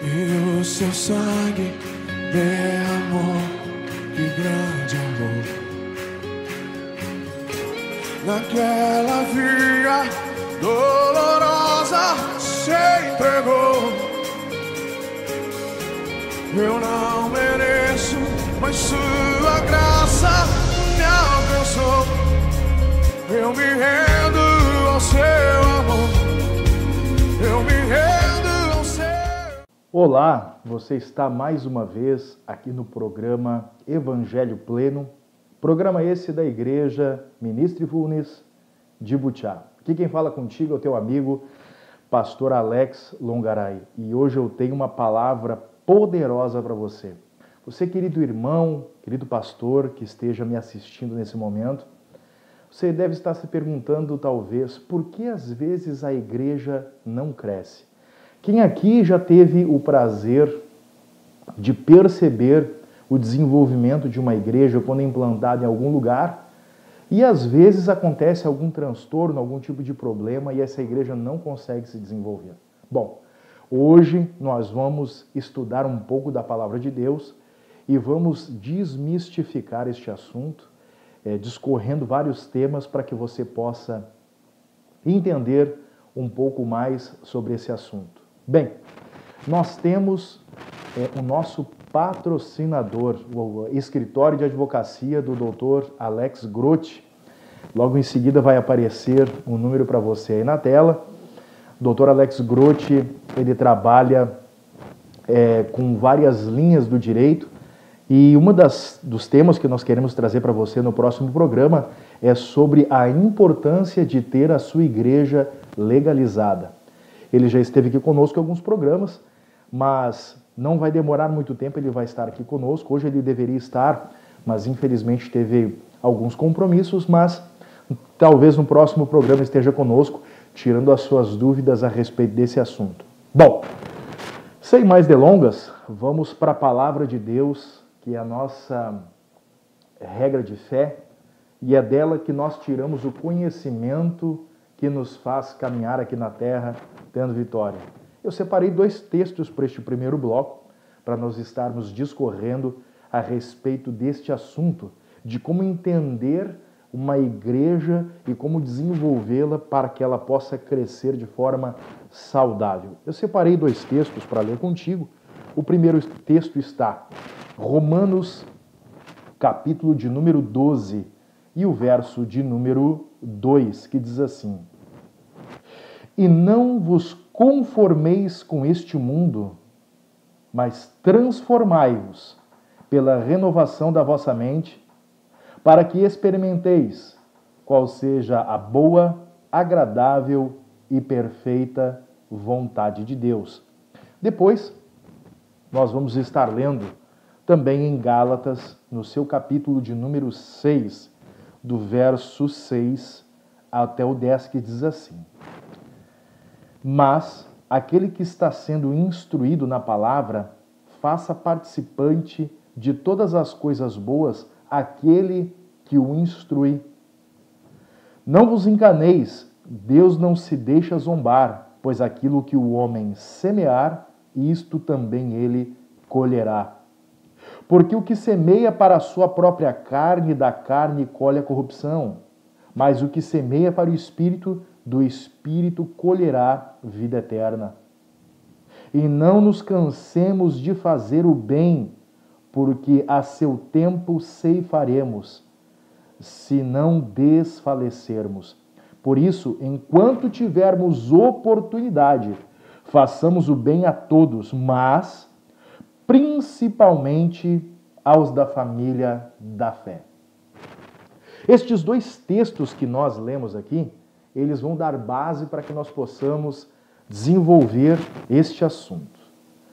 E o seu sangue derramou, que grande amor. Naquela via dolorosa se entregou. Eu não mereço, mas sua graça me alcançou. Eu me rendo ao seu amor. Eu me rendo ao seu... Olá, você está mais uma vez aqui no programa Evangelho Pleno. Programa esse da Igreja Ministre Funes de Butiá. Aqui quem fala contigo é o teu amigo, Pastor Alex Longaray. E hoje eu tenho uma palavra poderosa para você. Você, querido irmão, querido pastor que esteja me assistindo nesse momento, você deve estar se perguntando talvez por que às vezes a igreja não cresce. Quem aqui já teve o prazer de perceber o desenvolvimento de uma igreja quando implantada em algum lugar e às vezes acontece algum transtorno, algum tipo de problema e essa igreja não consegue se desenvolver? Bom, hoje nós vamos estudar um pouco da palavra de Deus e vamos desmistificar este assunto, discorrendo vários temas para que você possa entender um pouco mais sobre esse assunto. Bem, nós temos o nosso patrocinador, o escritório de advocacia do Dr. Alex Grotti. Logo em seguida vai aparecer um número para você aí na tela. Dr. Alex Grotti, ele trabalha com várias linhas do direito e dos temas que nós queremos trazer para você no próximo programa é sobre a importância de ter a sua igreja legalizada. Ele já esteve aqui conosco em alguns programas, mas não vai demorar muito tempo, ele vai estar aqui conosco. Hoje ele deveria estar, mas infelizmente teve alguns compromissos, mas talvez no próximo programa esteja conosco, tirando as suas dúvidas a respeito desse assunto. Bom, sem mais delongas, vamos para a palavra de Deus, que é a nossa regra de fé, e é dela que nós tiramos o conhecimento que nos faz caminhar aqui na terra tendo vitória. Eu separei 2 textos para este primeiro bloco, para nós estarmos discorrendo a respeito deste assunto, de como entender uma igreja e como desenvolvê-la para que ela possa crescer de forma saudável. Eu separei 2 textos para ler contigo. O primeiro texto está Romanos, capítulo de número 12, e o verso de número 2, que diz assim: E não vos conformeis com este mundo, mas transformai-vos pela renovação da vossa mente, para que experimenteis qual seja a boa, agradável e perfeita vontade de Deus. Depois, nós vamos estar lendo também em Gálatas, no seu capítulo de número 6, do verso 6 até o 10, que diz assim: Mas aquele que está sendo instruído na palavra, faça participante de todas as coisas boas aquele que o instrui. Não vos enganeis, Deus não se deixa zombar, pois aquilo que o homem semear, isto também ele colherá. Porque o que semeia para a sua própria carne, da carne colhe a corrupção, mas o que semeia para o Espírito, do Espírito colherá vida eterna. E não nos cansemos de fazer o bem, porque a seu tempo ceifaremos, se não desfalecermos. Por isso, enquanto tivermos oportunidade, façamos o bem a todos, mas principalmente aos da família da fé. Estes 2 textos que nós lemos aqui, eles vão dar base para que nós possamos desenvolver este assunto.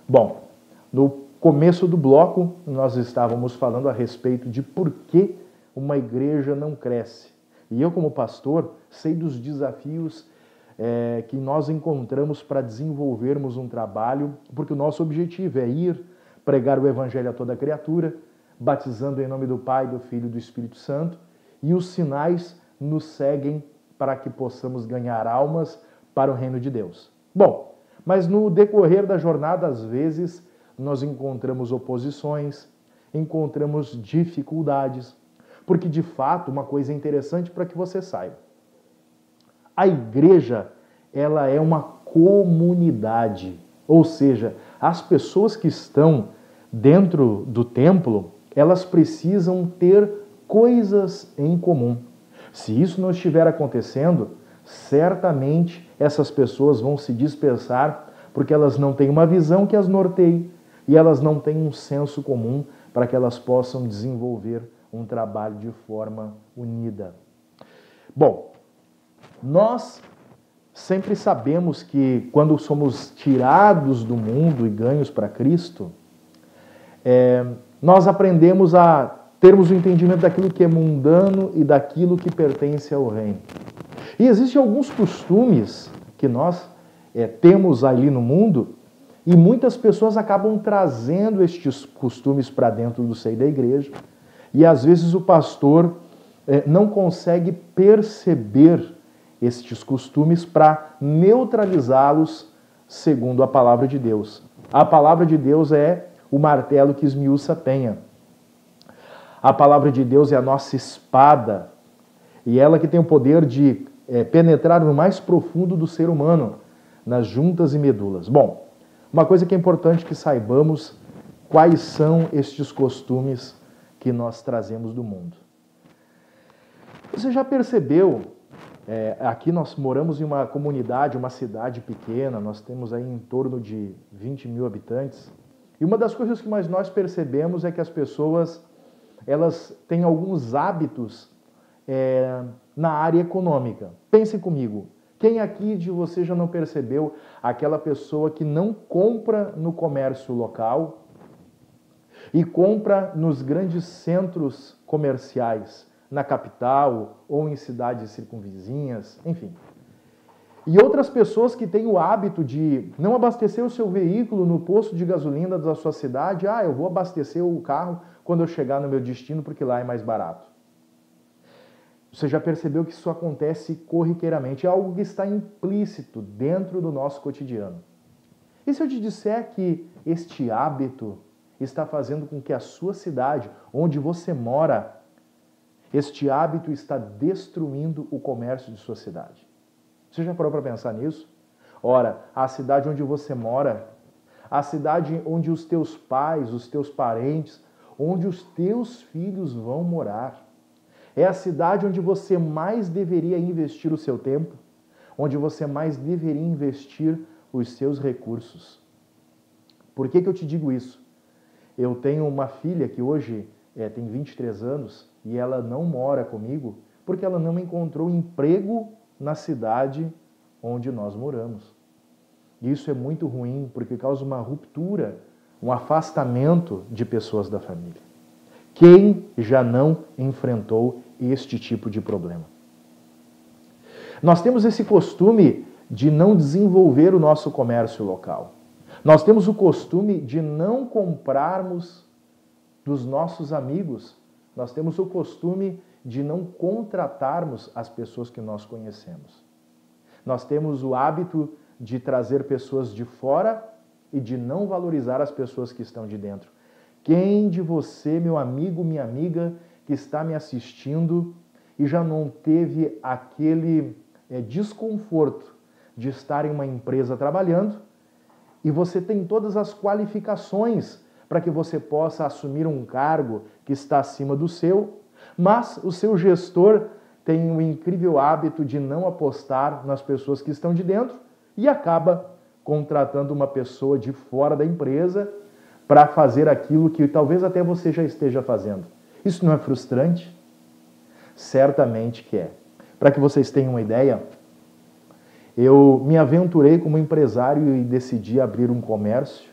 Bom, no começo do bloco, nós estávamos falando a respeito de por que uma igreja não cresce. E eu, como pastor, sei dos desafios que nós encontramos para desenvolvermos um trabalho, porque o nosso objetivo é ir pregar o Evangelho a toda criatura, batizando em nome do Pai, do Filho e do Espírito Santo, e os sinais nos seguem para que possamos ganhar almas para o reino de Deus. Bom, Mas no decorrer da jornada, às vezes, nós encontramos oposições, encontramos dificuldades, porque de fato, uma coisa interessante para que você saiba, a igreja, ela é uma comunidade, ou seja, as pessoas que estão dentro do templo, elas precisam ter coisas em comum. Se isso não estiver acontecendo, certamente essas pessoas vão se dispersar porque elas não têm uma visão que as norteie e elas não têm um senso comum para que elas possam desenvolver um trabalho de forma unida. Bom, nós sempre sabemos que quando somos tirados do mundo e ganhos para Cristo, nós aprendemos a termos o entendimento daquilo que é mundano e daquilo que pertence ao reino. E existem alguns costumes que nós temos ali no mundo e muitas pessoas acabam trazendo estes costumes para dentro do seio da igreja e às vezes o pastor não consegue perceber estes costumes para neutralizá-los segundo a palavra de Deus. A palavra de Deus é o martelo que esmiuça a penha. A palavra de Deus é a nossa espada e ela que tem o poder de penetrar no mais profundo do ser humano, nas juntas e medulas. Bom, uma coisa que é importante que saibamos quais são estes costumes que nós trazemos do mundo. Você já percebeu, aqui nós moramos em uma comunidade, uma cidade pequena, nós temos aí em torno de 20 mil habitantes, e uma das coisas que mais nós percebemos é que as pessoas, elas têm alguns hábitos na área econômica. Pense comigo, quem aqui de você já não percebeu aquela pessoa que não compra no comércio local e compra nos grandes centros comerciais, na capital ou em cidades circunvizinhas, enfim. E outras pessoas que têm o hábito de não abastecer o seu veículo no posto de gasolina da sua cidade, eu vou abastecer o carro quando eu chegar no meu destino porque lá é mais barato. Você já percebeu que isso acontece corriqueiramente, é algo que está implícito dentro do nosso cotidiano. E se eu te disser que este hábito está fazendo com que a sua cidade, onde você mora, este hábito está destruindo o comércio de sua cidade? Você já parou para pensar nisso? Ora, a cidade onde você mora, a cidade onde os teus pais, os teus parentes, onde os teus filhos vão morar, é a cidade onde você mais deveria investir o seu tempo, onde você mais deveria investir os seus recursos. Por que eu te digo isso? Eu tenho uma filha que hoje tem 23 anos e ela não mora comigo porque ela não encontrou emprego na cidade onde nós moramos. Isso é muito ruim porque causa uma ruptura, um afastamento de pessoas da família. Quem já não enfrentou este tipo de problema? Nós temos esse costume de não desenvolver o nosso comércio local. Nós temos o costume de não comprarmos dos nossos amigos. Nós temos o costume de não contratarmos as pessoas que nós conhecemos. Nós temos o hábito de trazer pessoas de fora e de não valorizar as pessoas que estão de dentro. Quem de você, meu amigo, minha amiga, que está me assistindo e já não teve aquele desconforto de estar em uma empresa trabalhando e você tem todas as qualificações para que você possa assumir um cargo que está acima do seu, mas o seu gestor tem o incrível hábito de não apostar nas pessoas que estão de dentro e acaba contratando uma pessoa de fora da empresa para fazer aquilo que talvez até você já esteja fazendo. Isso não é frustrante? Certamente que é. Para que vocês tenham uma ideia, eu me aventurei como empresário e decidi abrir um comércio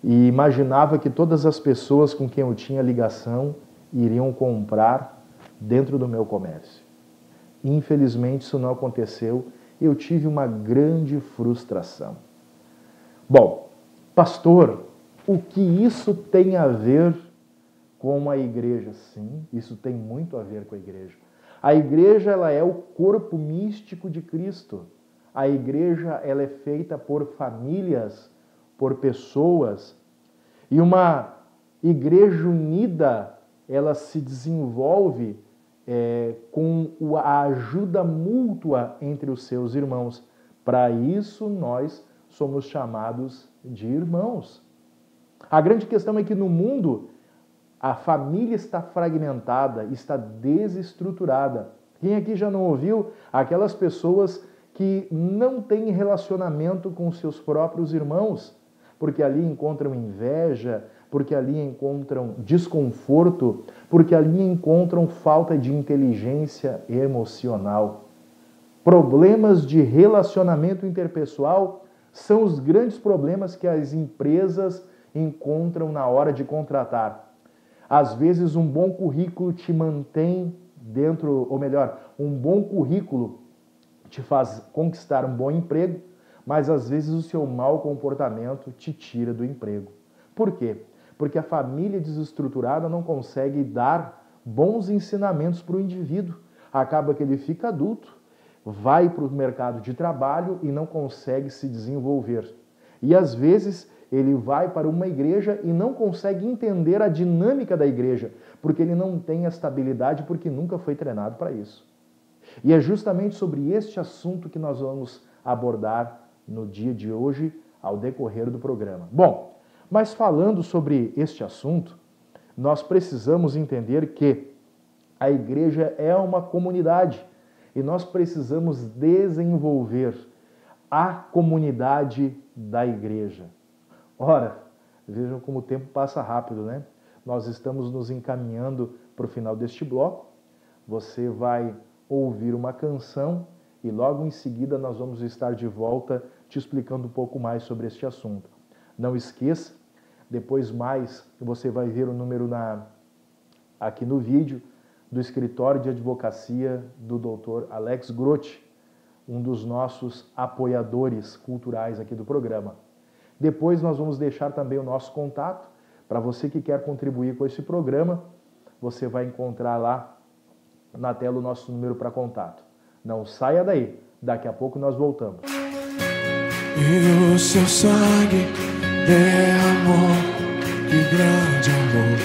e imaginava que todas as pessoas com quem eu tinha ligação iriam comprar dentro do meu comércio. Infelizmente isso não aconteceu e eu tive uma grande frustração. Bom, pastor, o que isso tem a ver com a igreja? Sim, isso tem muito a ver com a igreja. A igreja, ela é o corpo místico de Cristo. A igreja ela é feita por famílias, por pessoas. E uma igreja unida, ela se desenvolve com a ajuda mútua entre os seus irmãos. Para isso, nós somos chamados de irmãos. A grande questão é que no mundo, a família está fragmentada, está desestruturada. Quem aqui já não ouviu aquelas pessoas que não têm relacionamento com seus próprios irmãos, porque ali encontram inveja, porque ali encontram desconforto, porque ali encontram falta de inteligência emocional. Problemas de relacionamento interpessoal são os grandes problemas que as empresas encontram na hora de contratar. Às vezes um bom currículo te mantém dentro, ou melhor, um bom currículo te faz conquistar um bom emprego, mas às vezes o seu mau comportamento te tira do emprego. Por quê? Porque a família desestruturada não consegue dar bons ensinamentos para o indivíduo. Acaba que ele fica adulto, vai para o mercado de trabalho e não consegue se desenvolver. E às vezes ele vai para uma igreja e não consegue entender a dinâmica da igreja, porque ele não tem estabilidade, porque nunca foi treinado para isso. E é justamente sobre este assunto que nós vamos abordar no dia de hoje, ao decorrer do programa. Bom, mas falando sobre este assunto, nós precisamos entender que a igreja é uma comunidade e nós precisamos desenvolver a comunidade da igreja. Ora, vejam como o tempo passa rápido, né? Nós estamos nos encaminhando para o final deste bloco. Você vai ouvir uma canção e logo em seguida nós vamos estar de volta te explicando um pouco mais sobre este assunto. Não esqueça, depois mais você vai ver o número aqui no vídeo do escritório de advocacia do Dr. Alex Grotti, um dos nossos apoiadores culturais aqui do programa. Depois nós vamos deixar também o nosso contato para você que quer contribuir com esse programa. Você vai encontrar lá na tela o nosso número para contato. Não saia daí, daqui a pouco nós voltamos. E o seu sangue derramou, que grande amor,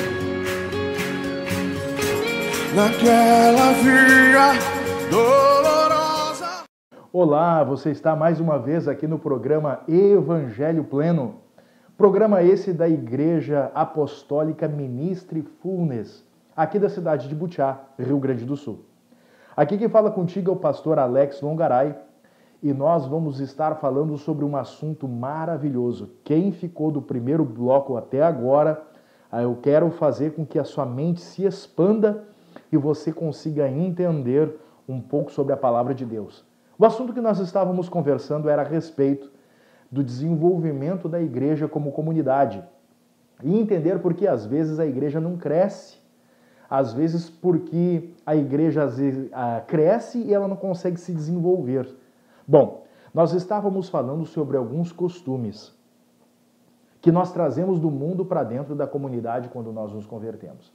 naquela via dolorosa. Olá, você está mais uma vez aqui no programa Evangelho Pleno. Programa esse da Igreja Apostólica Ministry Fullness, aqui da cidade de Butiá, Rio Grande do Sul. Aqui quem fala contigo é o pastor Alex Longaray e nós vamos estar falando sobre um assunto maravilhoso. Quem ficou do primeiro bloco até agora, eu quero fazer com que a sua mente se expanda e você consiga entender um pouco sobre a palavra de Deus. O assunto que nós estávamos conversando era a respeito do desenvolvimento da igreja como comunidade e entender por que às vezes a igreja não cresce. Às vezes porque a igreja às vezes, cresce e ela não consegue se desenvolver. Bom, nós estávamos falando sobre alguns costumes que nós trazemos do mundo para dentro da comunidade quando nós nos convertemos.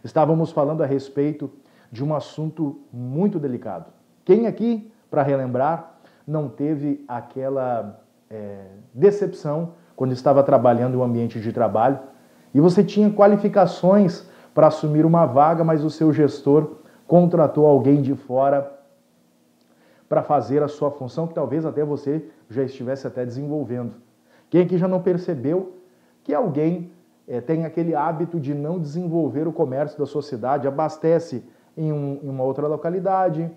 Estávamos falando a respeito de um assunto muito delicado. Quem aqui, para relembrar, não teve aquela decepção quando estava trabalhando em um ambiente de trabalho e você tinha qualificações para assumir uma vaga, mas o seu gestor contratou alguém de fora para fazer a sua função, que talvez até você já estivesse até desenvolvendo. Quem aqui já não percebeu que alguém tem aquele hábito de não desenvolver o comércio da sua cidade, abastece em uma outra localidade,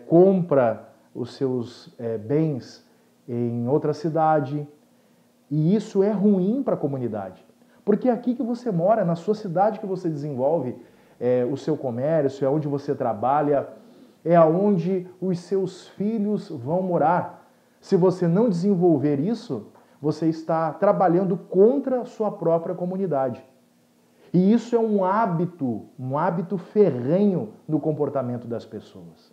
compra os seus bens em outra cidade, e isso é ruim para a comunidade. Porque é aqui que você mora, na sua cidade que você desenvolve o seu comércio, é onde você trabalha, é onde os seus filhos vão morar. Se você não desenvolver isso, você está trabalhando contra a sua própria comunidade. E isso é um hábito ferrenho no comportamento das pessoas.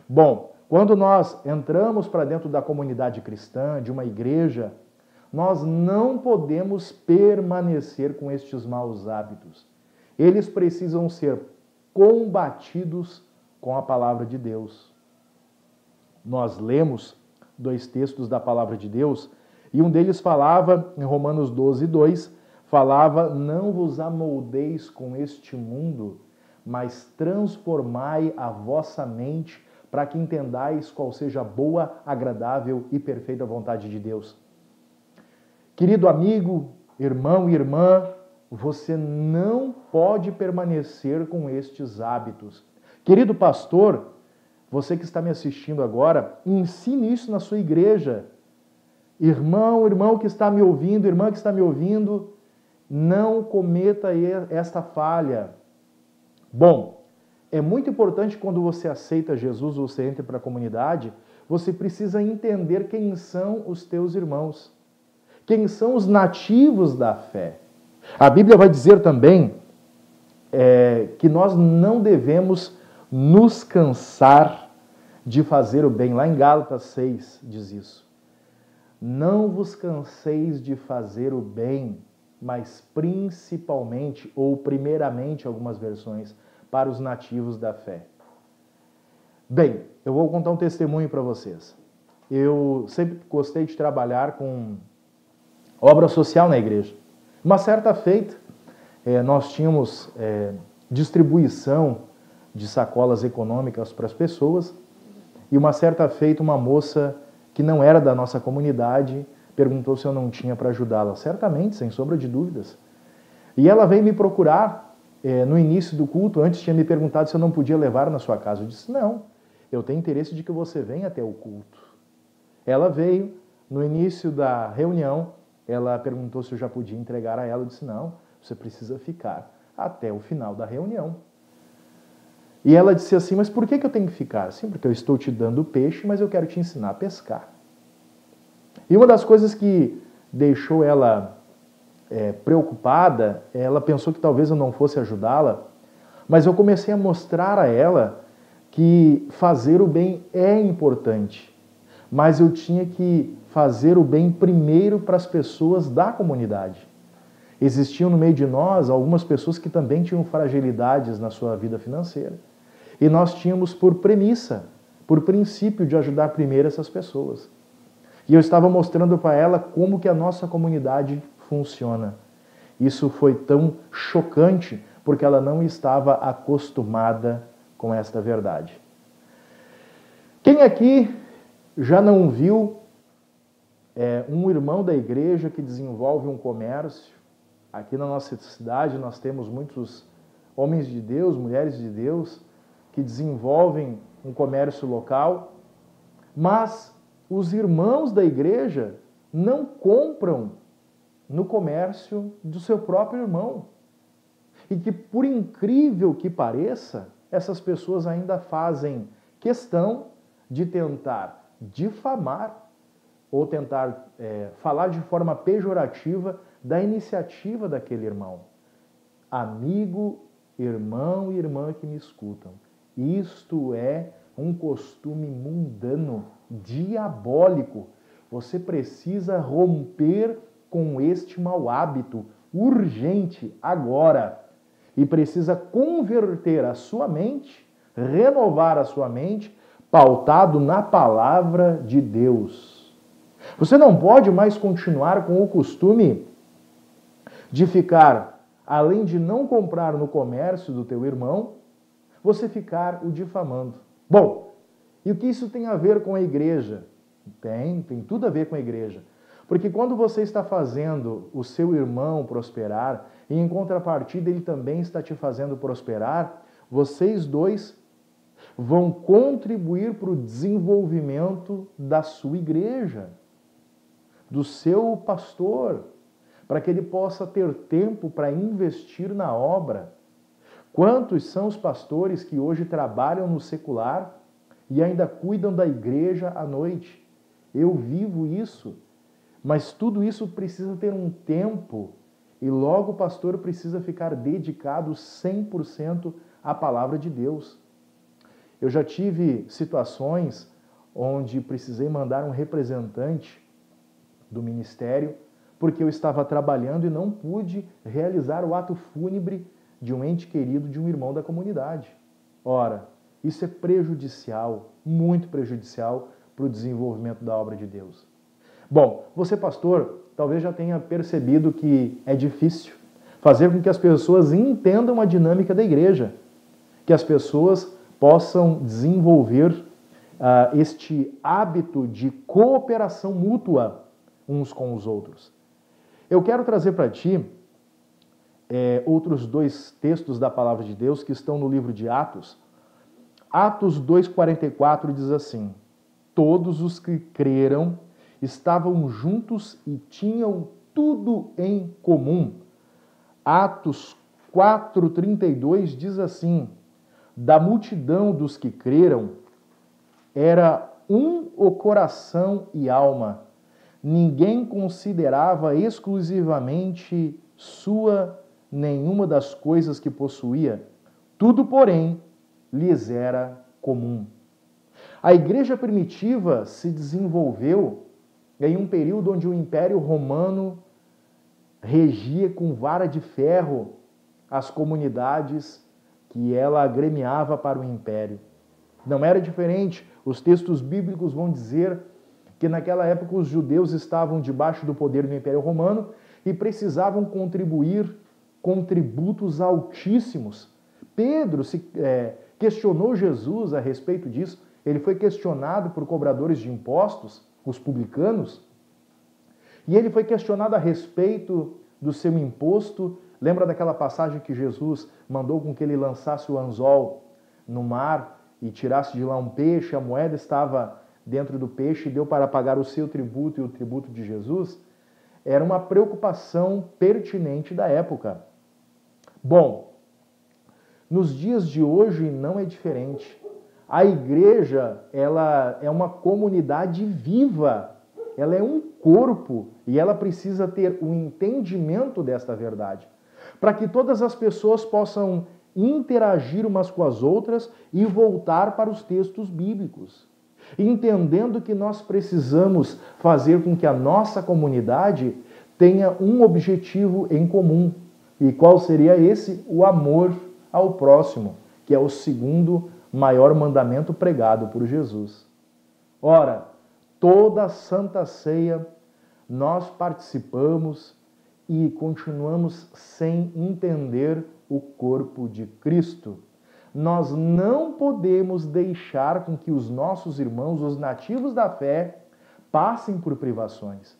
Bom, quando nós entramos para dentro da comunidade cristã, de uma igreja, nós não podemos permanecer com estes maus hábitos. Eles precisam ser combatidos com a palavra de Deus. Nós lemos dois textos da palavra de Deus, e um deles falava, em Romanos 12:2, falava: não vos amoldeis com este mundo, mas transformai a vossa mente para que entendais qual seja a boa, agradável e perfeita vontade de Deus. Querido amigo, irmão e irmã, você não pode permanecer com estes hábitos. Querido pastor, você que está me assistindo agora, ensine isso na sua igreja. Irmão que está me ouvindo, irmã que está me ouvindo, não cometa esta falha. Bom, é muito importante quando você aceita Jesus, você entra para a comunidade, você precisa entender quem são os teus irmãos, quem são os nativos da fé. A Bíblia vai dizer também que nós não devemos nos cansar de fazer o bem. Lá em Gálatas 6 diz isso. Não vos canseis de fazer o bem, mas principalmente, ou primeiramente, algumas versões, para os nativos da fé. Bem, eu vou contar um testemunho para vocês. Eu sempre gostei de trabalhar com obra social na igreja. Uma certa feita, nós tínhamos distribuição de sacolas econômicas para as pessoas, e uma certa feita uma moça que não era da nossa comunidade perguntou se eu não tinha para ajudá-la. Certamente, sem sombra de dúvidas. E ela veio me procurar no início do culto, antes tinha me perguntado se eu não podia levar na sua casa. Eu disse: não, eu tenho interesse de que você venha até o culto. Ela veio, no início da reunião, ela perguntou se eu já podia entregar a ela. Eu disse: não, você precisa ficar até o final da reunião. E ela disse assim: mas por que eu tenho que ficar? Sim, porque eu estou te dando peixe, mas eu quero te ensinar a pescar. E uma das coisas que deixou ela preocupada, ela pensou que talvez eu não fosse ajudá-la, mas eu comecei a mostrar a ela que fazer o bem é importante, mas eu tinha que fazer o bem primeiro para as pessoas da comunidade. Existiam no meio de nós algumas pessoas que também tinham fragilidades na sua vida financeira. E nós tínhamos por premissa, por princípio, de ajudar primeiro essas pessoas. E eu estava mostrando para ela como que a nossa comunidade funciona. Isso foi tão chocante porque ela não estava acostumada com esta verdade. Quem aqui já não viu um irmão da igreja que desenvolve um comércio? Aqui na nossa cidade nós temos muitos homens de Deus, mulheres de Deus, que desenvolvem um comércio local, mas os irmãos da igreja não compram no comércio do seu próprio irmão. E que, por incrível que pareça, essas pessoas ainda fazem questão de tentar difamar ou tentar falar de forma pejorativa da iniciativa daquele irmão. Amigo, irmão e irmã que me escutam, isto é um costume mundano, diabólico. Você precisa romper com este mau hábito, urgente, agora. E precisa converter a sua mente, renovar a sua mente, pautado na palavra de Deus. Você não pode mais continuar com o costume de ficar, além de não comprar no comércio do teu irmão, você ficar o difamando. Bom, e o que isso tem a ver com a igreja? Tem tudo a ver com a igreja. Porque quando você está fazendo o seu irmão prosperar, e em contrapartida ele também está te fazendo prosperar, vocês dois vão contribuir para o desenvolvimento da sua igreja, do seu pastor, para que ele possa ter tempo para investir na obra. Quantos são os pastores que hoje trabalham no secular e ainda cuidam da igreja à noite? Eu vivo isso, mas tudo isso precisa ter um tempo e logo o pastor precisa ficar dedicado 100% à palavra de Deus. Eu já tive situações onde precisei mandar um representante do ministério porque eu estava trabalhando e não pude realizar o ato fúnebre de um ente querido de um irmão da comunidade. Ora, isso é prejudicial, muito prejudicial para o desenvolvimento da obra de Deus. Bom, você, pastor, talvez já tenha percebido que é difícil fazer com que as pessoas entendam a dinâmica da igreja, que as pessoas possam desenvolver este hábito de cooperação mútua uns com os outros. Eu quero trazer para ti outros dois textos da palavra de Deus que estão no livro de Atos. Atos 2,44 diz assim: todos os que creram estavam juntos e tinham tudo em comum. Atos 4,32 diz assim: da multidão dos que creram, era um o coração e alma. Ninguém considerava exclusivamente sua nenhuma das coisas que possuía. Tudo, porém, lhes era comum. A igreja primitiva se desenvolveu em um período onde o Império Romano regia com vara de ferro as comunidades que ela agremiava para o Império. Não era diferente. Os textos bíblicos vão dizer que naquela época os judeus estavam debaixo do poder do Império Romano e precisavam contribuir com tributos altíssimos. Pedro questionou Jesus a respeito disso. Ele foi questionado por cobradores de impostos, os publicanos, e ele foi questionado a respeito do seu imposto. Lembra daquela passagem que Jesus mandou com que ele lançasse o anzol no mar e tirasse de lá um peixe? A moeda estava dentro do peixe e deu para pagar o seu tributo e o tributo de Jesus? Era uma preocupação pertinente da época. Bom, nos dias de hoje não é diferente. A igreja, ela é uma comunidade viva, ela é um corpo e ela precisa ter o entendimento desta verdade, para que todas as pessoas possam interagir umas com as outras e voltar para os textos bíblicos, entendendo que nós precisamos fazer com que a nossa comunidade tenha um objetivo em comum. E qual seria esse? O amor ao próximo, que é o segundo maior mandamento pregado por Jesus. Ora, toda a Santa Ceia nós participamos e continuamos sem entender o corpo de Cristo. Nós não podemos deixar com que os nossos irmãos, os nativos da fé, passem por privações.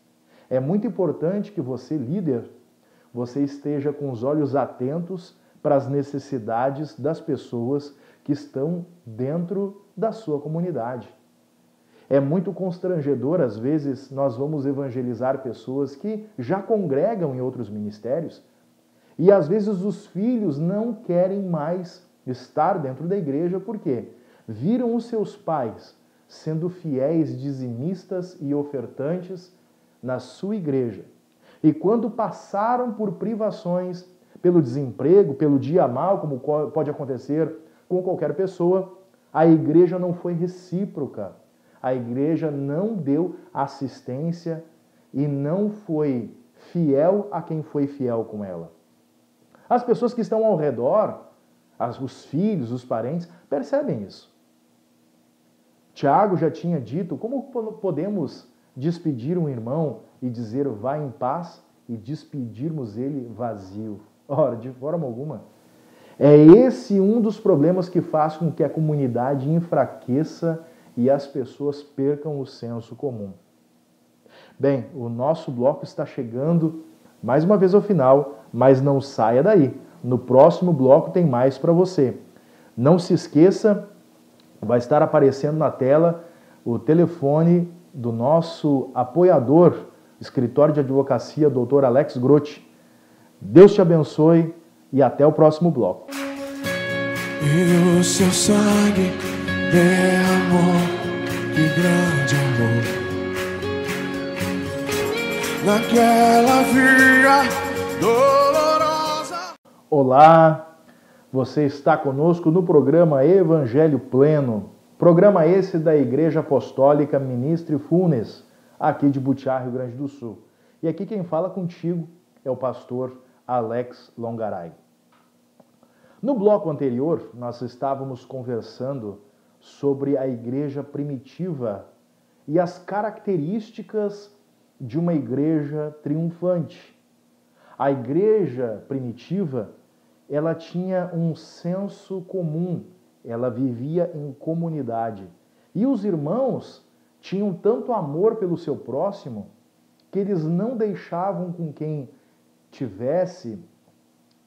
É muito importante que você, líder, você esteja com os olhos atentos para as necessidades das pessoas que estão dentro da sua comunidade. É muito constrangedor, às vezes, nós vamos evangelizar pessoas que já congregam em outros ministérios e, às vezes, os filhos não querem mais estar dentro da igreja porque viram os seus pais sendo fiéis dizimistas e ofertantes na sua igreja. E quando passaram por privações, pelo desemprego, pelo dia mal, como pode acontecer com qualquer pessoa, a igreja não foi recíproca. A igreja não deu assistência e não foi fiel a quem foi fiel com ela. As pessoas que estão ao redor, os filhos, os parentes, percebem isso. Tiago já tinha dito: como podemos despedir um irmão e dizer vá em paz e despedirmos ele vazio? Ora, de forma alguma. É esse um dos problemas que faz com que a comunidade enfraqueça e as pessoas percam o senso comum. Bem, o nosso bloco está chegando mais uma vez ao final, mas não saia daí. No próximo bloco tem mais para você. Não se esqueça, vai estar aparecendo na tela o telefone do nosso apoiador, escritório de advocacia, Dr. Alex Grotti. Deus te abençoe e até o próximo bloco. E o seu sangue derramou, que grande amor. Naquela via dolorosa. Olá, você está conosco no programa Evangelho Pleno. Programa esse da Igreja Apostólica Ministre Funes, aqui de Butiá, Rio Grande do Sul. E aqui quem fala contigo é o pastor Alex Longaray. No bloco anterior, nós estávamos conversando sobre a igreja primitiva e as características de uma igreja triunfante. A igreja primitiva, ela tinha um senso comum, ela vivia em comunidade. E os irmãos tinham tanto amor pelo seu próximo que eles não deixavam com quem tivesse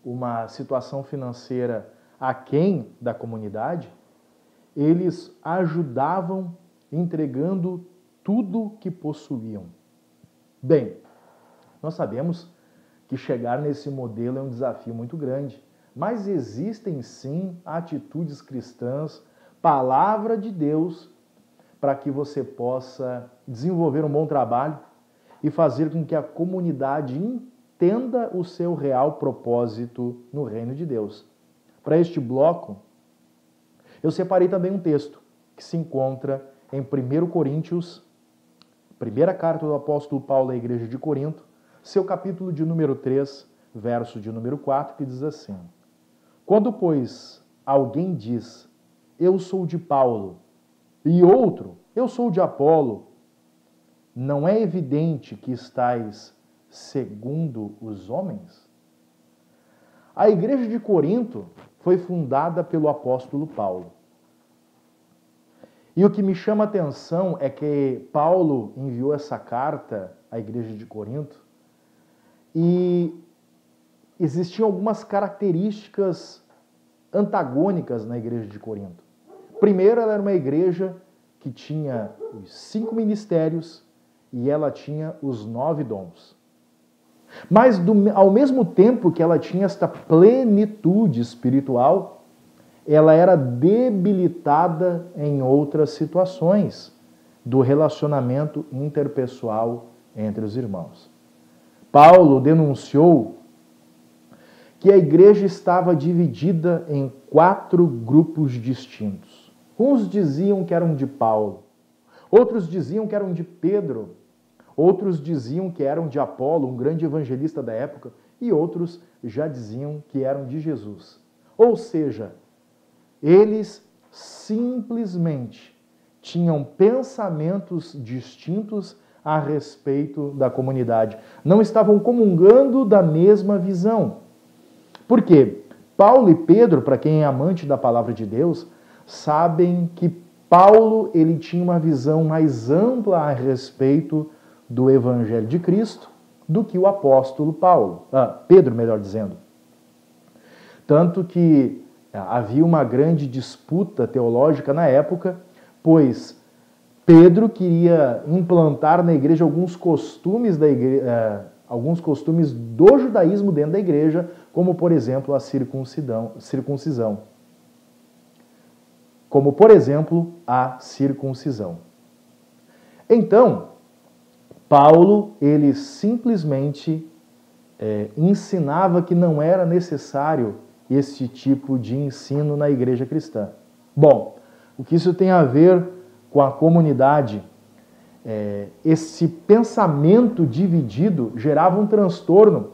uma situação financeira aquém da comunidade, eles ajudavam entregando tudo que possuíam. Bem, nós sabemos que chegar nesse modelo é um desafio muito grande, mas existem sim atitudes cristãs, palavra de Deus, para que você possa desenvolver um bom trabalho e fazer com que a comunidade entenda o seu real propósito no reino de Deus. Para este bloco, eu separei também um texto que se encontra em 1 Coríntios, primeira carta do apóstolo Paulo à igreja de Corinto, seu capítulo de número 3, verso de número 4, que diz assim: Quando, pois, alguém diz, eu sou de Paulo, e outro, eu sou de Apolo, não é evidente que estais segundo os homens? A igreja de Corinto foi fundada pelo apóstolo Paulo. E o que me chama a atenção é que Paulo enviou essa carta à igreja de Corinto e existiam algumas características antagônicas na igreja de Corinto. Primeiro, ela era uma igreja que tinha os 5 ministérios e ela tinha os 9 dons. Mas, ao mesmo tempo que ela tinha esta plenitude espiritual, ela era debilitada em outras situações do relacionamento interpessoal entre os irmãos. Paulo denunciou que a igreja estava dividida em 4 grupos distintos. Uns diziam que eram de Paulo, outros diziam que eram de Pedro, outros diziam que eram de Apolo, um grande evangelista da época, e outros já diziam que eram de Jesus. Ou seja, eles simplesmente tinham pensamentos distintos a respeito da comunidade. Não estavam comungando da mesma visão. Por quê? Paulo e Pedro, para quem é amante da palavra de Deus, sabem que Paulo ele tinha uma visão mais ampla a respeito do Evangelho de Cristo do que o apóstolo Pedro, melhor dizendo. Tanto que havia uma grande disputa teológica na época, pois Pedro queria implantar na igreja alguns costumes do judaísmo dentro da igreja, como, por exemplo, a circuncisão. Então, Paulo, ele simplesmente ensinava que não era necessário esse tipo de ensino na igreja cristã. Bom, o que isso tem a ver com a comunidade? Esse pensamento dividido gerava um transtorno,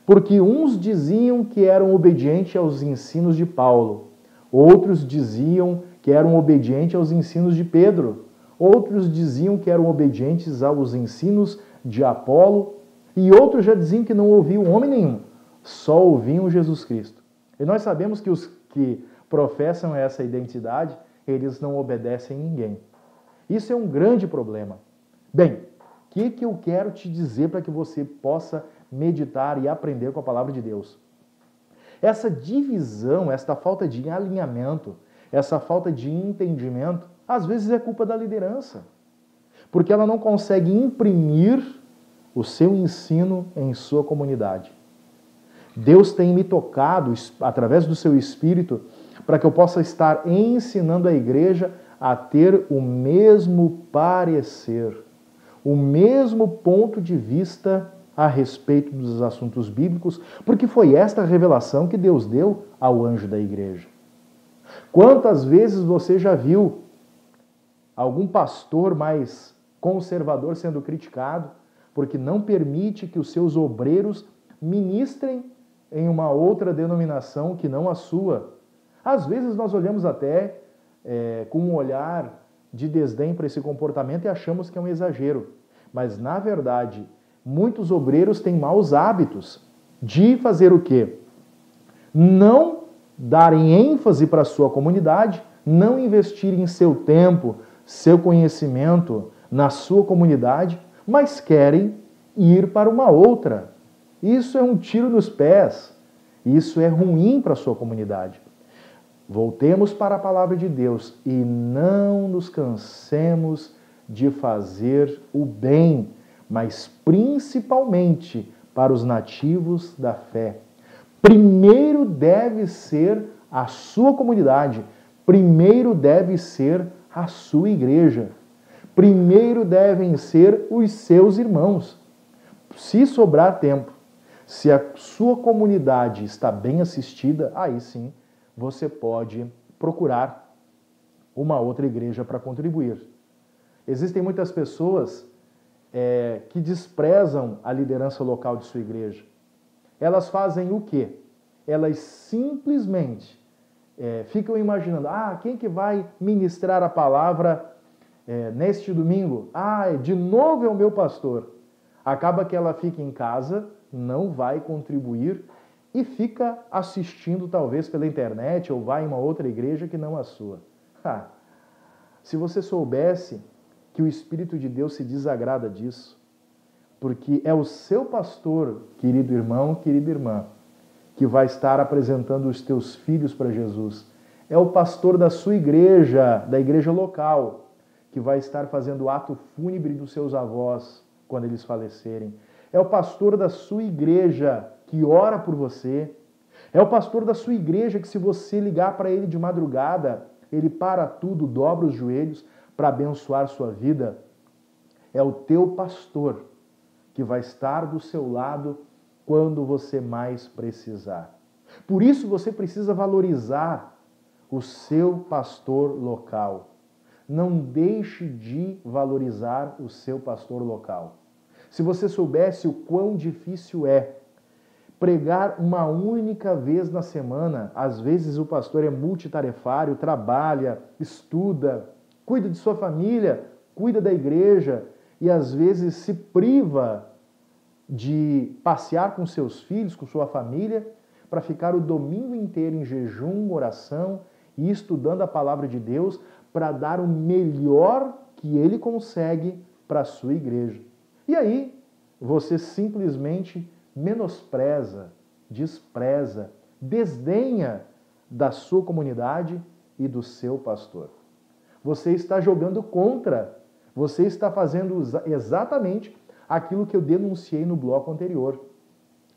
porque uns diziam que eram obedientes aos ensinos de Paulo, outros diziam que eram obedientes aos ensinos de Pedro, outros diziam que eram obedientes aos ensinos de Apolo, e outros já diziam que não ouviam homem nenhum, só ouviam Jesus Cristo. E nós sabemos que os que professam essa identidade, eles não obedecem a ninguém. Isso é um grande problema. Bem, o que eu quero te dizer para que você possa meditar e aprender com a palavra de Deus? Essa divisão, esta falta de alinhamento, essa falta de entendimento, às vezes é culpa da liderança, porque ela não consegue imprimir o seu ensino em sua comunidade. Deus tem me tocado através do seu Espírito para que eu possa estar ensinando a igreja a ter o mesmo parecer, o mesmo ponto de vista a respeito dos assuntos bíblicos, porque foi esta a revelação que Deus deu ao anjo da igreja. Quantas vezes você já viu algum pastor mais conservador sendo criticado porque não permite que os seus obreiros ministrem em uma outra denominação que não a sua? Às vezes nós olhamos até com um olhar de desdém para esse comportamento e achamos que é um exagero. Mas, na verdade, muitos obreiros têm maus hábitos de fazer o quê? Não darem ênfase para a sua comunidade, não investirem seu tempo, seu conhecimento na sua comunidade, mas querem ir para uma outra. Isso é um tiro nos pés. Isso é ruim para a sua comunidade. Voltemos para a palavra de Deus e não nos cansemos de fazer o bem, mas principalmente para os nativos da fé. Primeiro deve ser a sua comunidade, primeiro deve ser a sua igreja, primeiro devem ser os seus irmãos. Se sobrar tempo, se a sua comunidade está bem assistida, aí sim você pode procurar uma outra igreja para contribuir. Existem muitas pessoas que desprezam a liderança local de sua igreja. Elas fazem o quê? Elas simplesmente ficam imaginando, quem que vai ministrar a palavra neste domingo? De novo é o meu pastor. Acaba que ela fica em casa, não vai contribuir e fica assistindo talvez pela internet ou vai em uma outra igreja que não a sua. Se você soubesse que o Espírito de Deus se desagrada disso, porque é o seu pastor, querido irmão, querida irmã, que vai estar apresentando os teus filhos para Jesus. É o pastor da sua igreja, da igreja local, que vai estar fazendo o ato fúnebre dos seus avós quando eles falecerem. É o pastor da sua igreja que ora por você. É o pastor da sua igreja que, se você ligar para ele de madrugada, ele para tudo, dobra os joelhos para abençoar sua vida. É o teu pastor que vai estar do seu lado quando você mais precisar. Por isso você precisa valorizar o seu pastor local. Não deixe de valorizar o seu pastor local. Se você soubesse o quão difícil é pregar uma única vez na semana, às vezes o pastor é multitarefário, trabalha, estuda, cuida de sua família, cuida da igreja e às vezes se priva de passear com seus filhos, com sua família, para ficar o domingo inteiro em jejum, oração e estudando a palavra de Deus para dar o melhor que ele consegue para a sua igreja. E aí, você simplesmente menospreza, despreza, desdenha da sua comunidade e do seu pastor. Você está jogando contra, você está fazendo exatamente aquilo que eu denunciei no bloco anterior.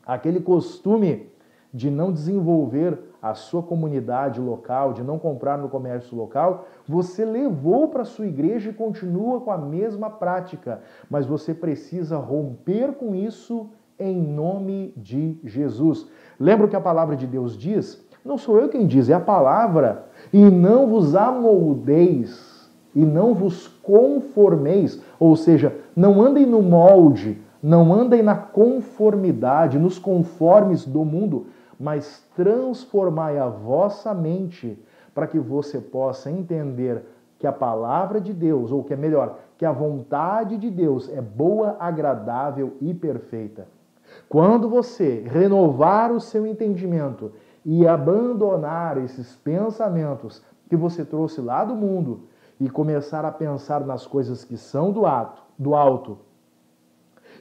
Aquele costume de não desenvolver a sua comunidade local, de não comprar no comércio local, você levou para a sua igreja e continua com a mesma prática. Mas você precisa romper com isso em nome de Jesus. Lembra o que a palavra de Deus diz? Não sou eu quem diz, é a palavra. E não vos amoldeis, e não vos conformeis, ou seja, não andem no molde, não andem na conformidade, nos conformes do mundo, mas transformai a vossa mente para que você possa entender que a palavra de Deus, ou que é melhor, que a vontade de Deus é boa, agradável e perfeita. Quando você renovar o seu entendimento e abandonar esses pensamentos que você trouxe lá do mundo e começar a pensar nas coisas que são do alto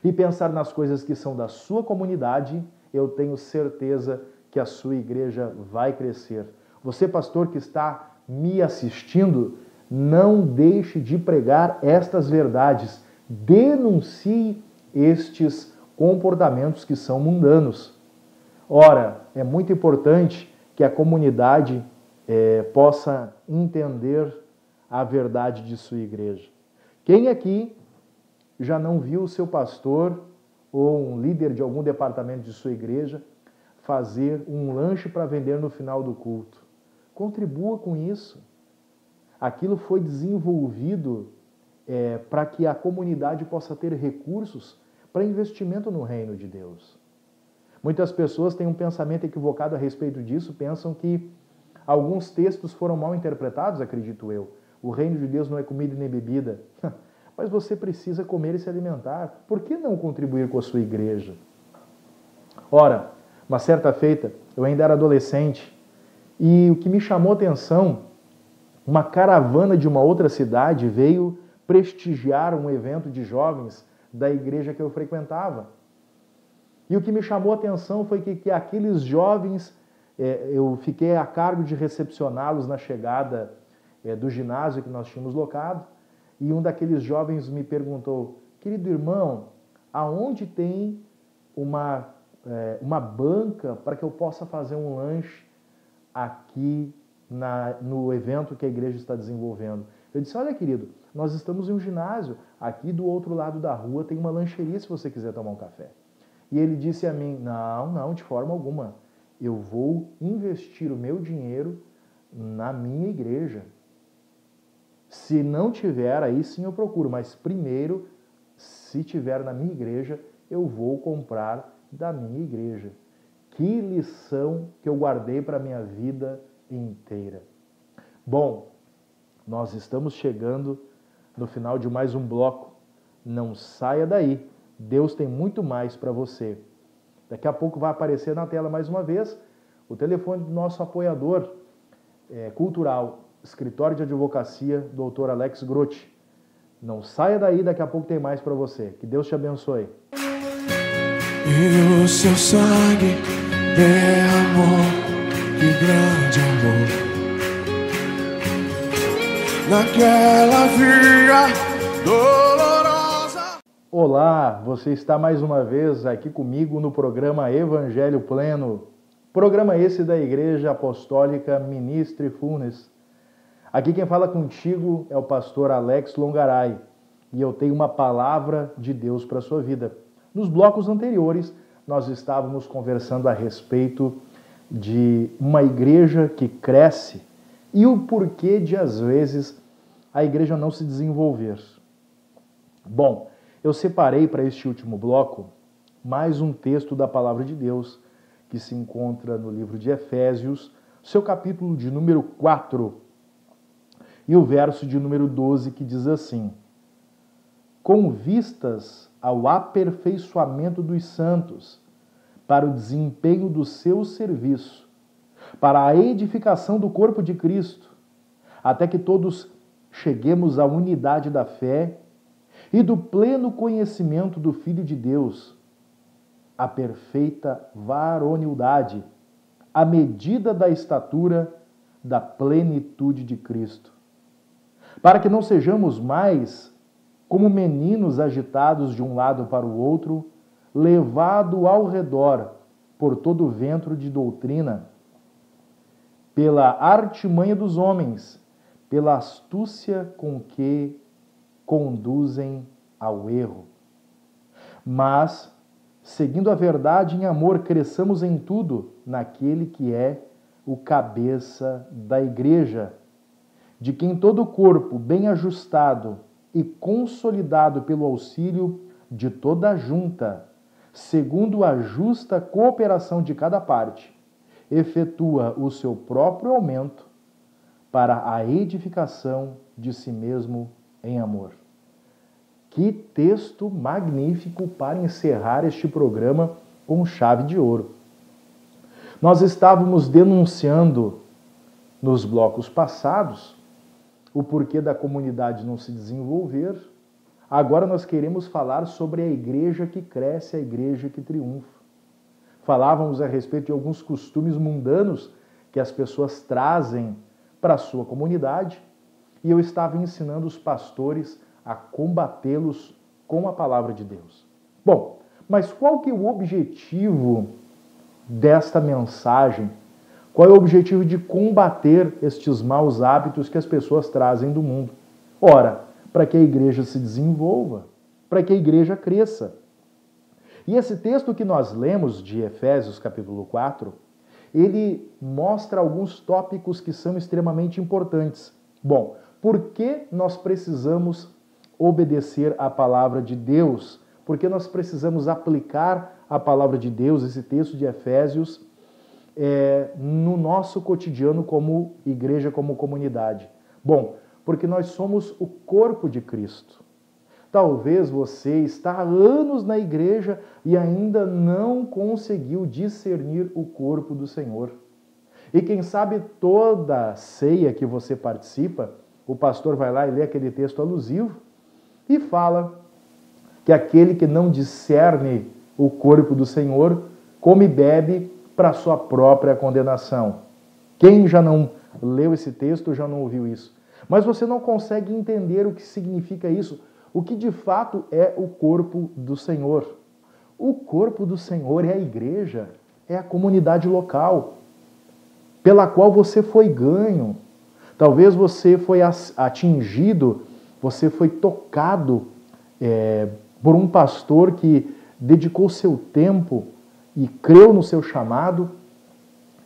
e pensar nas coisas que são da sua comunidade, eu tenho certeza que a sua igreja vai crescer. Você, pastor, que está me assistindo, não deixe de pregar estas verdades. Denuncie estes comportamentos que são mundanos. Ora, é muito importante que a comunidade possa entender a verdade de sua igreja. Quem aqui já não viu o seu pastor ou um líder de algum departamento de sua igreja fazer um lanche para vender no final do culto? Contribua com isso. Aquilo foi desenvolvido para que a comunidade possa ter recursos para investimento no reino de Deus. Muitas pessoas têm um pensamento equivocado a respeito disso, pensam que alguns textos foram mal interpretados, acredito eu. o reino de Deus não é comida nem bebida. Mas você precisa comer e se alimentar. Por que não contribuir com a sua igreja? Ora, uma certa feita, eu ainda era adolescente, e o que me chamou a atenção, uma caravana de uma outra cidade veio prestigiar um evento de jovens da igreja que eu frequentava. E o que me chamou a atenção foi que aqueles jovens, eu fiquei a cargo de recepcioná-los na chegada do ginásio que nós tínhamos locado, e um daqueles jovens me perguntou: querido irmão, aonde tem uma banca para que eu possa fazer um lanche aqui no evento que a igreja está desenvolvendo? Eu disse: olha, querido, nós estamos em um ginásio, aqui do outro lado da rua tem uma lancheria se você quiser tomar um café. E ele disse a mim: não, de forma alguma, eu vou investir o meu dinheiro na minha igreja. Se não tiver, aí sim eu procuro, mas primeiro, se tiver na minha igreja, eu vou comprar da minha igreja. Que lição que eu guardei para a minha vida inteira. Bom, nós estamos chegando no final de mais um bloco. Não saia daí. Deus tem muito mais para você. Daqui a pouco vai aparecer na tela mais uma vez o telefone do nosso apoiador cultural, Escritório de Advocacia, Dr. Alex Grotti. Não saia daí, daqui a pouco tem mais para você. Que Deus te abençoe. E o seu sangue derramou, que grande amor. Naquela via dolorosa. Olá, você está mais uma vez aqui comigo no programa Evangelho Pleno. Programa esse da Igreja Apostólica Ministri Funes. Aqui quem fala contigo é o pastor Alex Longaray e eu tenho uma palavra de Deus para a sua vida. Nos blocos anteriores, nós estávamos conversando a respeito de uma igreja que cresce e o porquê de, às vezes, a igreja não se desenvolver. Bom, eu separei para este último bloco mais um texto da Palavra de Deus que se encontra no livro de Efésios, seu capítulo de número 4, e o verso de número 12, que diz assim: com vistas ao aperfeiçoamento dos santos, para o desempenho do seu serviço, para a edificação do corpo de Cristo, até que todos cheguemos à unidade da fé e do pleno conhecimento do Filho de Deus, a perfeita varonilidade, à medida da estatura da plenitude de Cristo. Para que não sejamos mais como meninos agitados de um lado para o outro, levado ao redor por todo o vento de doutrina, pela artimanha dos homens, pela astúcia com que conduzem ao erro. Mas, seguindo a verdade em amor, cresçamos em tudo naquele que é o cabeça da igreja, de quem todo o corpo, bem ajustado e consolidado pelo auxílio de toda a junta, segundo a justa cooperação de cada parte, efetua o seu próprio aumento para a edificação de si mesmo em amor. Que texto magnífico para encerrar este programa com chave de ouro. Nós estávamos denunciando nos blocos passados o porquê da comunidade não se desenvolver. Agora nós queremos falar sobre a igreja que cresce, a igreja que triunfa. Falávamos a respeito de alguns costumes mundanos que as pessoas trazem para a sua comunidade e eu estava ensinando os pastores a combatê-los com a palavra de Deus. Bom, mas qual que é o objetivo desta mensagem? Qual é o objetivo de combater estes maus hábitos que as pessoas trazem do mundo? Ora, para que a igreja se desenvolva, para que a igreja cresça. E esse texto que nós lemos de Efésios capítulo 4, ele mostra alguns tópicos que são extremamente importantes. Bom, por que nós precisamos obedecer à palavra de Deus? Por que nós precisamos aplicar a palavra de Deus, esse texto de Efésios, no nosso cotidiano como igreja, como comunidade? Bom, Porque nós somos o corpo de Cristo. Talvez você está há anos na igreja e ainda não conseguiu discernir o corpo do Senhor. E quem sabe toda ceia que você participa, o pastor vai lá e lê aquele texto alusivo e fala que aquele que não discerne o corpo do Senhor come e bebe para sua própria condenação. Quem já não leu esse texto já não ouviu isso. Mas você não consegue entender o que significa isso. O que de fato é o corpo do Senhor? O corpo do Senhor é a igreja, é a comunidade local, pela qual você foi ganho. Talvez você foi atingido, você foi tocado por um pastor que dedicou seu tempo e creu no seu chamado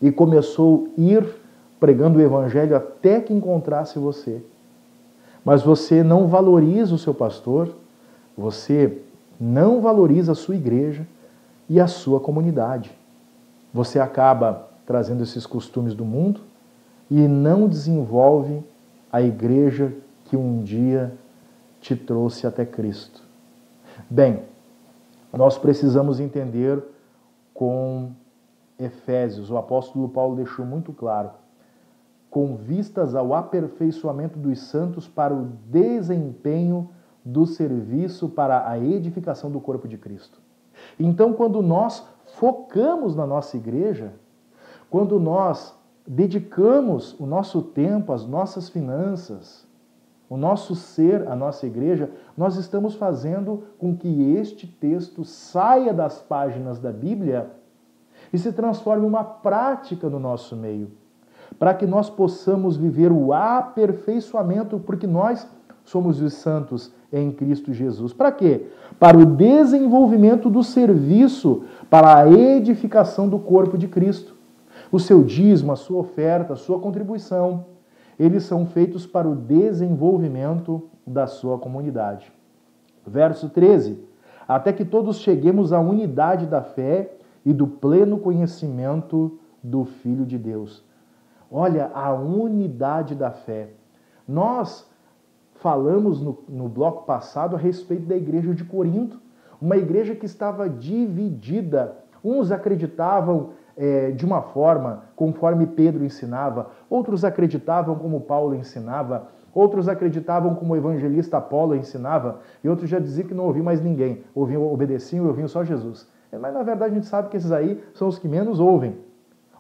e começou a ir pregando o evangelho até que encontrasse você. Mas você não valoriza o seu pastor, você não valoriza a sua igreja e a sua comunidade. Você acaba trazendo esses costumes do mundo e não desenvolve a igreja que um dia te trouxe até Cristo. Bem, nós precisamos entender com Efésios, o apóstolo Paulo deixou muito claro, com vistas ao aperfeiçoamento dos santos para o desempenho do serviço para a edificação do corpo de Cristo. Então, quando nós focamos na nossa igreja, quando nós dedicamos o nosso tempo, as nossas finanças, o nosso ser, a nossa igreja, nós estamos fazendo com que este texto saia das páginas da Bíblia e se transforme em uma prática no nosso meio, para que nós possamos viver o aperfeiçoamento, porque nós somos os santos em Cristo Jesus. Para quê? Para o desenvolvimento do serviço, para a edificação do corpo de Cristo. O seu dízimo, a sua oferta, a sua contribuição, eles são feitos para o desenvolvimento da sua comunidade. Verso 13. Até que todos cheguemos à unidade da fé e do pleno conhecimento do Filho de Deus. Olha, a unidade da fé. Nós falamos no bloco passado a respeito da igreja de Corinto, uma igreja que estava dividida. Uns acreditavam de uma forma, conforme Pedro ensinava, outros acreditavam como Paulo ensinava, outros acreditavam como o evangelista Apolo ensinava, e outros já diziam que não ouviam mais ninguém, obedeciam e ouviam só Jesus. Mas na verdade a gente sabe que esses aí são os que menos ouvem.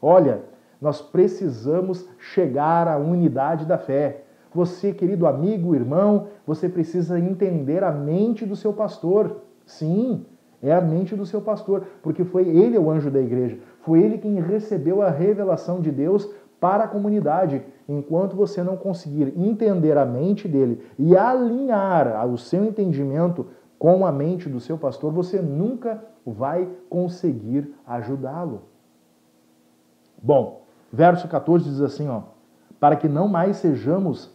Olha, nós precisamos chegar à unidade da fé. Você, querido amigo, irmão, você precisa entender a mente do seu pastor. Sim, é a mente do seu pastor, porque foi ele o anjo da igreja. Foi ele quem recebeu a revelação de Deus para a comunidade. Enquanto você não conseguir entender a mente dele e alinhar o seu entendimento com a mente do seu pastor, você nunca vai conseguir ajudá-lo. Bom, verso 14 diz assim, para que não mais sejamos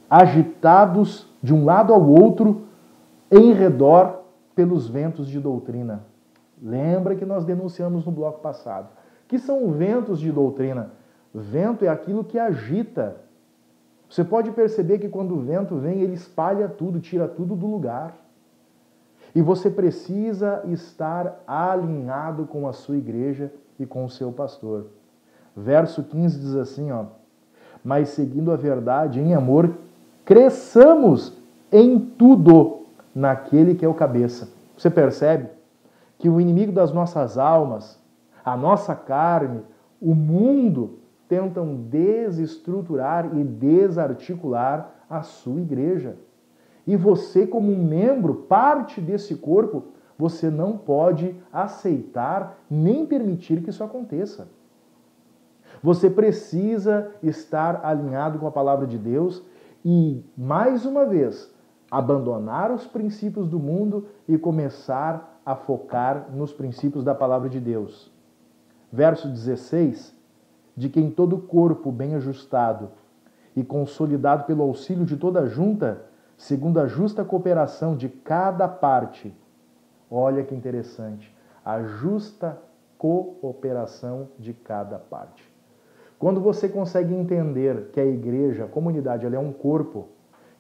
agitados de um lado ao outro em redor pelos ventos de doutrina. Lembra que nós denunciamos no bloco passado. Que são ventos de doutrina? Vento é aquilo que agita. Você pode perceber que quando o vento vem, ele espalha tudo, tira tudo do lugar. E você precisa estar alinhado com a sua igreja e com o seu pastor. Verso 15 diz assim, mas seguindo a verdade em amor, cresçamos em tudo naquele que é o cabeça. Você percebe que o inimigo das nossas almas, a nossa carne, o mundo, tentam desestruturar e desarticular a sua igreja. E você, como um membro, parte desse corpo, você não pode aceitar nem permitir que isso aconteça. Você precisa estar alinhado com a palavra de Deus e, mais uma vez, abandonar os princípios do mundo e começar a focar nos princípios da palavra de Deus. Verso 16, de quem todo o corpo bem ajustado e consolidado pelo auxílio de toda a junta, segundo a justa cooperação de cada parte. Olha que interessante, a justa cooperação de cada parte. Quando você consegue entender que a igreja, a comunidade, ela é um corpo,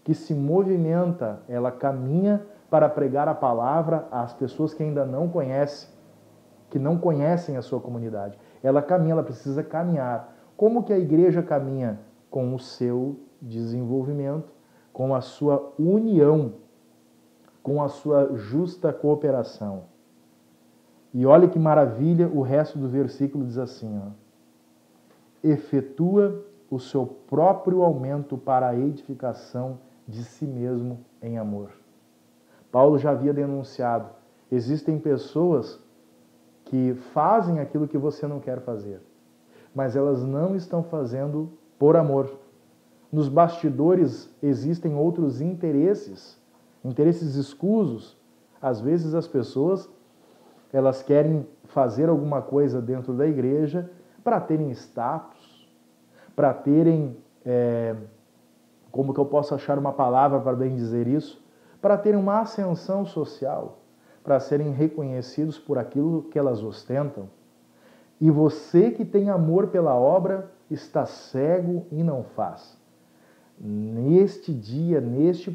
que se movimenta, ela caminha para pregar a palavra às pessoas que ainda não conhecem, que não conhecem a sua comunidade. Ela caminha, ela precisa caminhar. Como que a igreja caminha? Com o seu desenvolvimento, com a sua união, com a sua justa cooperação. E olha que maravilha, o resto do versículo diz assim, ó, efetua o seu próprio aumento para a edificação de si mesmo em amor. Paulo já havia denunciado, existem pessoas que fazem aquilo que você não quer fazer, mas elas não estão fazendo por amor. Nos bastidores existem outros interesses escusos. Às vezes as pessoas, elas querem fazer alguma coisa dentro da igreja para terem status, para terem, como que eu posso achar uma palavra para bem dizer isso? Para terem uma ascensão social, para serem reconhecidos por aquilo que elas ostentam. E você que tem amor pela obra está cego e não faz. Neste dia, neste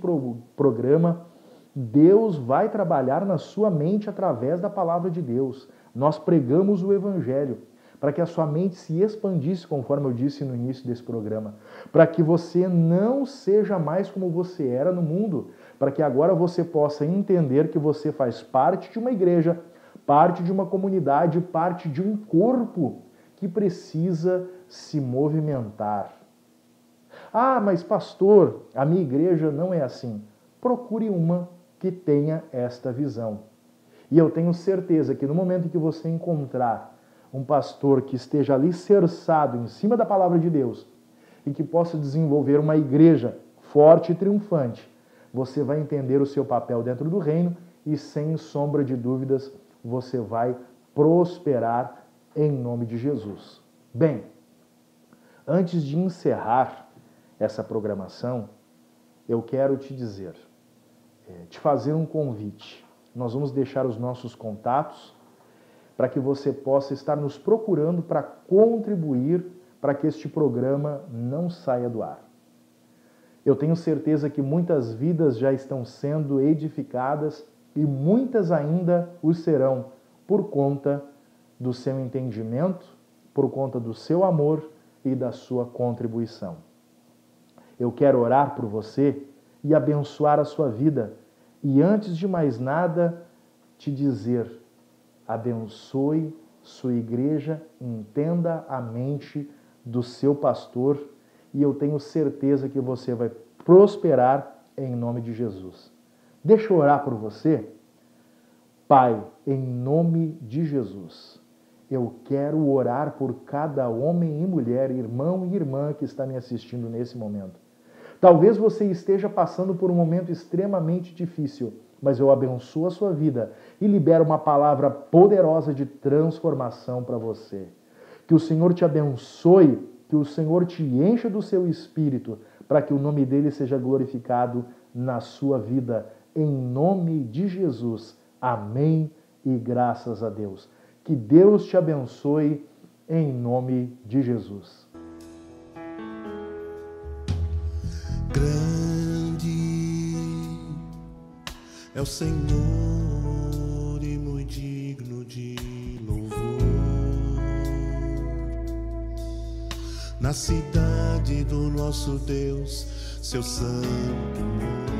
programa, Deus vai trabalhar na sua mente através da palavra de Deus. Nós pregamos o Evangelho para que a sua mente se expandisse, conforme eu disse no início desse programa, para que você não seja mais como você era no mundo, para que agora você possa entender que você faz parte de uma igreja, parte de uma comunidade, parte de um corpo que precisa se movimentar. Ah, mas pastor, a minha igreja não é assim. Procure uma que tenha esta visão. E eu tenho certeza que no momento em que você encontrar um pastor que esteja alicerçado em cima da palavra de Deus e que possa desenvolver uma igreja forte e triunfante, você vai entender o seu papel dentro do reino e, sem sombra de dúvidas, você vai prosperar em nome de Jesus. Bem, antes de encerrar essa programação, eu quero te dizer, te fazer um convite. Nós vamos deixar os nossos contatos para que você possa estar nos procurando para contribuir para que este programa não saia do ar. Eu tenho certeza que muitas vidas já estão sendo edificadas e muitas ainda o serão por conta do seu entendimento, por conta do seu amor e da sua contribuição. Eu quero orar por você e abençoar a sua vida. E antes de mais nada, te dizer, abençoe sua igreja, entenda a mente do seu pastor e eu tenho certeza que você vai prosperar em nome de Jesus. Deixa eu orar por você. Pai, em nome de Jesus, eu quero orar por cada homem e mulher, irmão e irmã que está me assistindo nesse momento. Talvez você esteja passando por um momento extremamente difícil, mas eu abençoo a sua vida e libero uma palavra poderosa de transformação para você. Que o Senhor te abençoe, que o Senhor te encha do seu espírito, para que o nome dele seja glorificado na sua vida. Em nome de Jesus. Amém e graças a Deus. Que Deus te abençoe em nome de Jesus. Grande é o Senhor e muito digno de louvor. Na cidade do nosso Deus, seu santo nome.